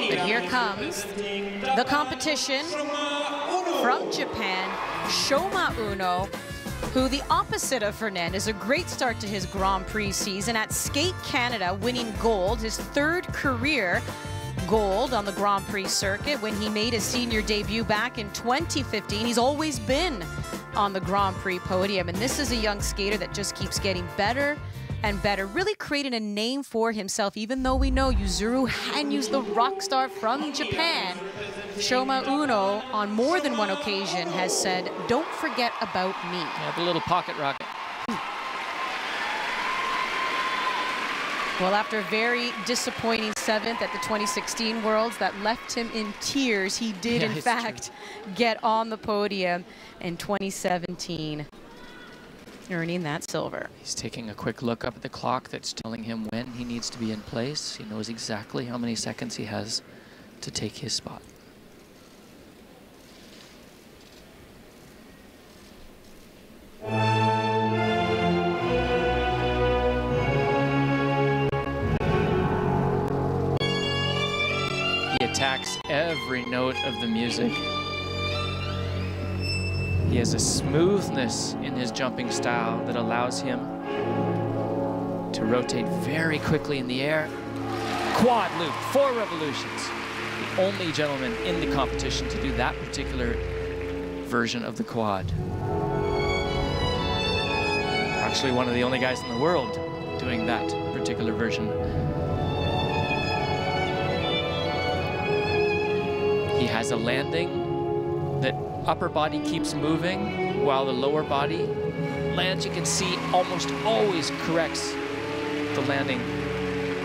But here comes the competition from Japan, Shoma Uno, who, the opposite of Fernandez, a great start to his Grand Prix season at Skate Canada, winning gold, his third career gold on the Grand Prix circuit when he made his senior debut back in 2015. He's always been on the Grand Prix podium, and this is a young skater that just keeps getting better and better, really creating a name for himself, even though we know Yuzuru Hanyu's the rock star from Japan. Shoma Uno, on more than one occasion, has said, "Don't forget about me." Yeah, the little pocket rocket. Well, after a very disappointing 7th at the 2016 Worlds that left him in tears, he did, in fact, get on the podium in 2017, earning that silver. He's taking a quick look up at the clock that's telling him when he needs to be in place. He knows exactly how many seconds he has to take his spot. He attacks every note of the music. He has a smoothness in his jumping style that allows him to rotate very quickly in the air. Quad loop, 4 revolutions. The only gentleman in the competition to do that particular version of the quad. Actually, one of the only guys in the world doing that particular version. He has a landing that upper body keeps moving while the lower body lands. You can see almost always corrects the landing.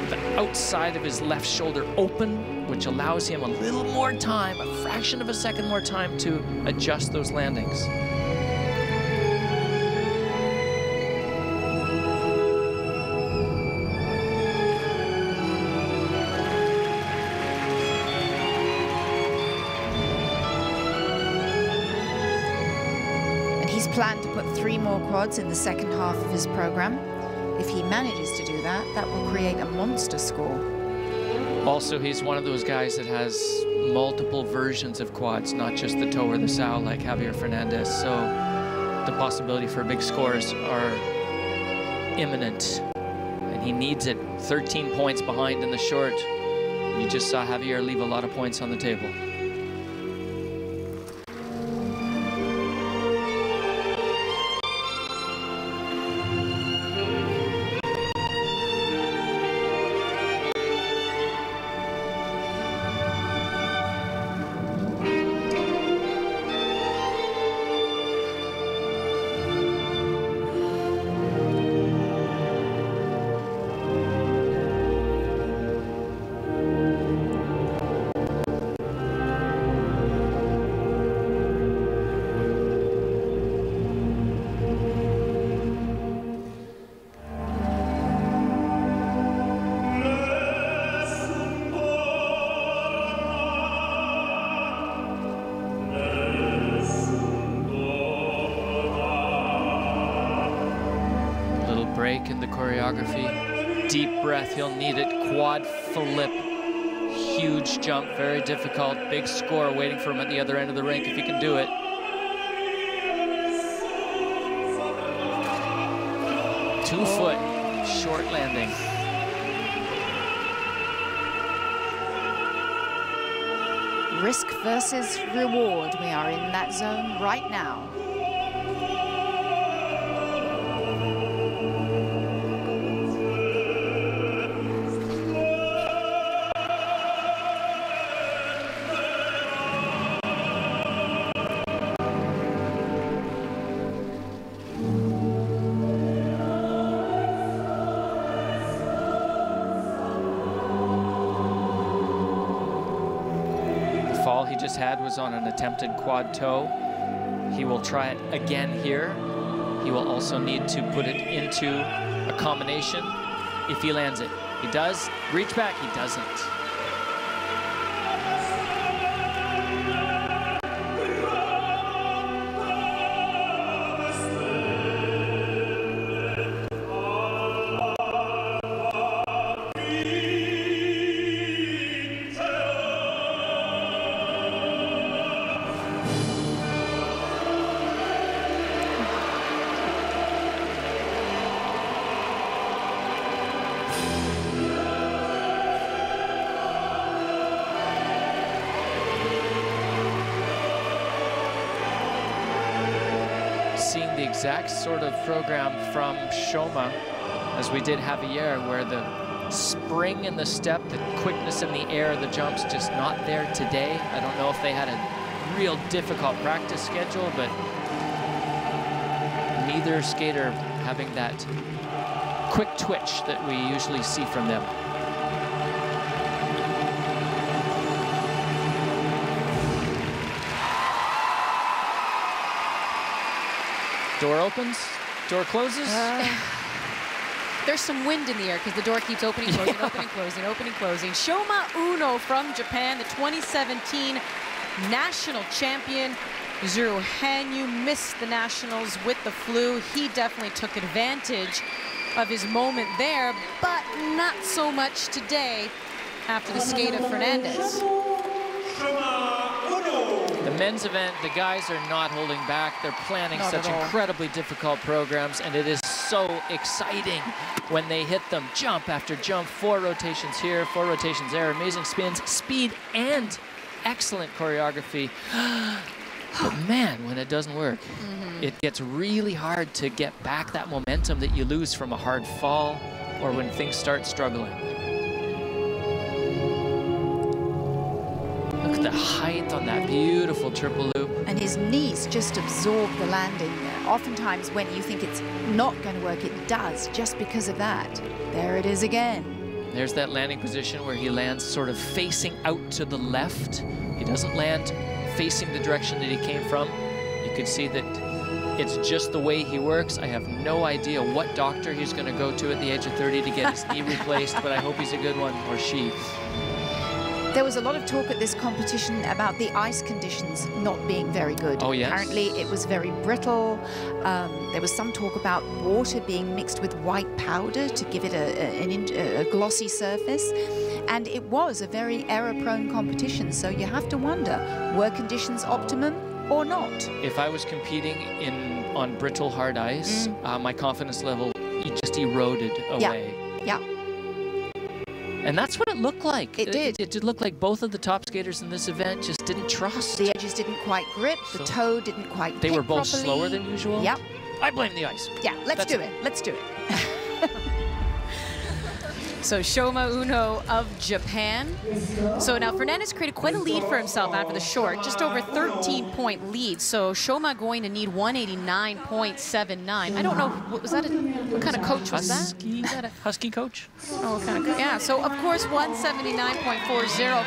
The outside of his left shoulder open, which allows him a little more time, a fraction of a second more time to adjust those landings. He's planned to put 3 more quads in the second half of his program. If he manages to do that, that will create a monster score. Also, he's one of those guys that has multiple versions of quads, not just the toe or the sow like Javier Fernandez. So the possibility for big scores are imminent. And he needs it. 13 points behind in the short. You just saw Javier leave a lot of points on the table. Break in the choreography. Deep breath, he'll need it. Quad flip. Huge jump, very difficult. Big score waiting for him at the other end of the rink if he can do it. Two-foot short landing. Risk versus reward. We are in that zone right now. Fall he just had was on an attempted quad toe. He will try it again here. He will also need to put it into a combination if he lands it. He does. Reach back, he doesn't. the exact sort of program from Shoma as we did Javier, where the spring in the step, the quickness in the air, the jumps just not there today. I don't know if they had a real difficult practice schedule, but neither skater having that quick twitch that we usually see from them. Door opens, door closes. There's some wind in the air because the door keeps opening, closing, opening, closing, opening, closing. Shoma Uno from Japan, the 2017 national champion. Zuru Hanyu missed the nationals with the flu. He definitely took advantage of his moment there, but not so much today after the skate of Fernandez. The men's event, the guys are not holding back. They're planning such incredibly difficult programs, and it is so exciting when they hit them jump after jump. 4 rotations here, 4 rotations there, amazing spins, speed, and excellent choreography. But man, when it doesn't work, it gets really hard to get back that momentum that you lose from a hard fall or when things start struggling. Look at the height on that beautiful triple loop. And his knees just absorb the landing. Oftentimes when you think it's not going to work, it does, just because of that. There it is again. There's that landing position where he lands sort of facing out to the left. He doesn't land facing the direction that he came from. You can see that it's just the way he works. I have no idea what doctor he's going to go to at the age of 30 to get his knee replaced, but I hope he's a good one, or she. There was a lot of talk at this competition about the ice conditions not being very good. Oh, yes. Apparently it was very brittle. There was some talk about water being mixed with white powder to give it a glossy surface. And it was a very error-prone competition, so you have to wonder, were conditions optimum or not? If I was competing on brittle hard ice, my confidence level just eroded away. Yeah. And that's what it looked like. It did. It did look like both of the top skaters in this event just didn't trust. The edges didn't quite grip, the toe didn't quite They were both properly. slower than usual? Yep. I blame the ice. Yeah, let's do it. Let's do it. So Shoma Uno of Japan. So now Fernandez created quite a lead for himself after the short, just over 13-point lead. So Shoma going to need 189.79. I don't know, what kind of coach was that? Husky coach? Oh, what kind of, yeah, so of course 179.40.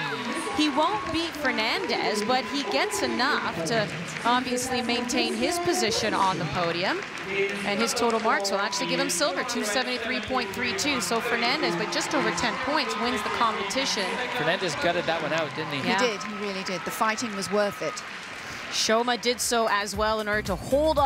He won't beat Fernandez, but he gets enough to obviously maintain his position on the podium. And his total marks will actually give him silver, 273.32. So Fernandez, by just over 10 points, wins the competition. Fernandez gutted that one out, didn't he? He did, he really did. The fighting was worth it. Shoma did so as well in order to hold on.